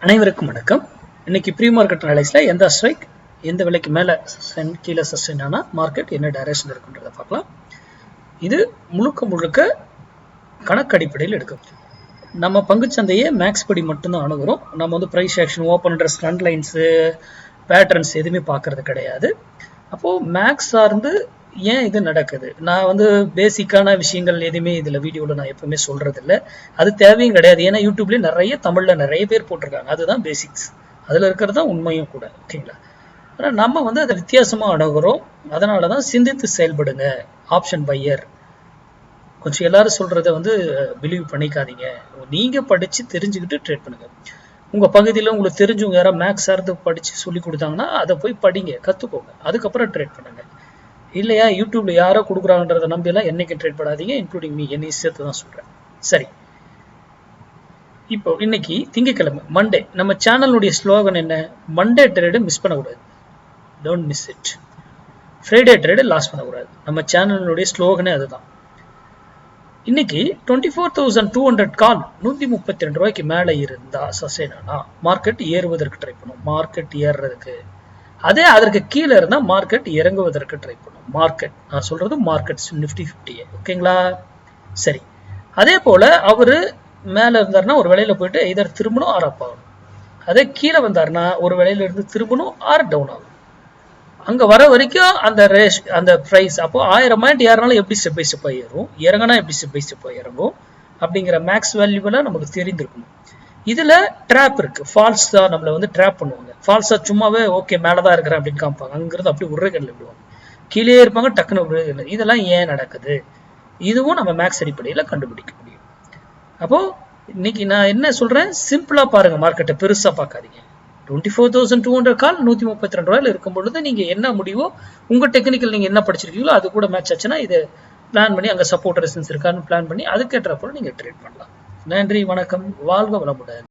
அனைவருக்கும் வணக்கம். இன்னைக்கு ப்ரீ மார்க்கெட் அனலைஸ்ல எந்த ஸ்ட்ரைக் எந்த விலைக்கு மேல கீழே சஸ்டெயின் ஆனா மார்க்கெட் என்ன டைரக்ஷன் இருக்குன்றத பார்க்கலாம். இது முழுக்க கணக்கு அடிப்படையில் எடுக்கும். நம்ம பங்குச்சந்தையை மேக்ஸ் படி மட்டும்தான் அணுகிறோம். நம்ம வந்து பிரைஸ் ஆக்ஷன், ஓப்பன் ட்ரெஸ், ட்ரெண்ட் லைன்ஸ், பேட்டர்ன்ஸ் எதுவுமே பார்க்கறது கிடையாது. அப்போ மேக்ஸ் சார்ந்து ஏன் இது நடக்குது, நான் வந்து பேசிக்கான விஷயங்கள் எதுவுமே இதில் வீடியோவில் நான் எப்பவுமே சொல்றது இல்லை. அது தேவையும் கிடையாது. ஏன்னா யூடியூப்லேயே நிறைய தமிழில் நிறைய பேர் போட்டிருக்காங்க. அதுதான் பேசிக்ஸ், அதில் இருக்கிறது தான் உண்மையும் கூட. ஓகேங்களா? ஆனால் நம்ம வந்து அதை வித்தியாசமாக அணுகிறோம். அதனால தான் சிந்தித்து செயல்படுங்க. ஆப்ஷன் பையர் கொஞ்சம் எல்லாரும் சொல்றதை வந்து பிலீவ் பண்ணிக்காதீங்க. நீங்கள் படித்து தெரிஞ்சுக்கிட்டு ட்ரேட் பண்ணுங்க. உங்கள் பகுதியில் உங்களுக்கு தெரிஞ்சவங்க யாராவது மேக்ஸ் சார்ந்து படித்து சொல்லி கொடுத்தாங்கன்னா அதை போய் படிங்க, கற்றுக்கோங்க. அதுக்கப்புறம் ட்ரேட் பண்ணுங்க. இல்லையா யூடியூப்ல யாரோ கொடுக்குறாங்கன்றத நம்பியெல்லாம் என்னைக்கு ட்ரேட் பண்ணாதீங்க, இன்க்ளூடிங் மீ, என்னையும் சேர்த்து தான் சொல்றேன். சரி, இப்போ இன்னைக்கு திங்கட்கிழமை, மண்டே. நம்ம சேனலுடைய ஸ்லோகன் என்ன? மண்டே ட்ரேடு மிஸ் பண்ணக்கூடாது, don't miss it. Friday trade loss பண்ணக்கூடாது. நம்ம சேனலுடைய ஸ்லோகனே அதுதான். இன்னைக்கு 24,200 கால் 132 ரூபாய்க்கு மேலே இருந்தா சஸ்டெயினா மார்க்கெட் ஏறுவதற்கு ட்ரை பண்ணும். மார்க்கெட் ஏறுறதுக்கு, அதே அதற்கு கீழே இருந்தா மார்க்கெட் இறங்குவதற்கு ட்ரை பண்ணும். மார்க்கெட் நான் சொல்றது மார்க்கெட் நிஃப்டி 50. ஓகேங்களா? சரி, அதே போல அவரு மேல இருந்தாருன்னா ஒரு வேலையில போயிட்டு இதர் திரும்பணும் ஆர் அப் ஆகணும். அதே கீழே வந்தாருன்னா ஒரு வேலையில இருந்து திரும்பணும் ஆர் டவுன் ஆகும். அங்க வர வரைக்கும் அந்த ரேஷ், அந்த பிரைஸ் அப்போ 1000 பாயிண்ட் ஏறினாலும் எப்படி ஸ்டெப் பை ஸ்டெப்பா ஏறும், இறங்கினா எப்படி ஸ்டெப் பை ஸ்டெப்பா இறங்கும் அப்படிங்கிற மேக்ஸ் வேல்யூவெல்லாம் நமக்கு தெரிந்திருக்கணும். இதுல ட்ராப் இருக்கு. ஃபால்ஸா நம்மள வந்து ட்ராப் பண்ணுவாங்க. ஃபால்ஸா சும்மாவே ஓகே மேலதான் இருக்கிறேன் அப்படின்னு காமிப்பாங்க. அங்கிருந்து அப்படி உருளைக்கல்ல விடுவாங்க, கீழே இருப்பாங்க, டக்குன்னு உருளைக்கல்ல. இதெல்லாம் ஏன் நடக்குது? இதுவும் நம்ம மேக்ஸ் அடிப்படையில கண்டுபிடிக்க முடியும். அப்போ இன்னைக்கு நான் என்ன சொல்றேன், சிம்பிளா பாருங்க, மார்க்கெட்டை பெருசா பார்க்காதீங்க. 24,200 கால் 132 ரூபாயில இருக்கும் பொழுது நீங்க என்ன முடிவோ, உங்க டெக்னிக்கல் நீங்க என்ன படிச்சிருக்கீங்களோ அது கூட மேட்ச் ஆச்சுன்னா இதை பிளான் பண்ணி, அங்க சப்போர்ட் ரெசிஸ்டன்ஸ் இருக்கான்னு பிளான் பண்ணி அதுக்கேற்றப்போ நீங்க ட்ரேட் பண்ணலாம். நன்றி, வணக்கம், வாழ்க வளமுடன்.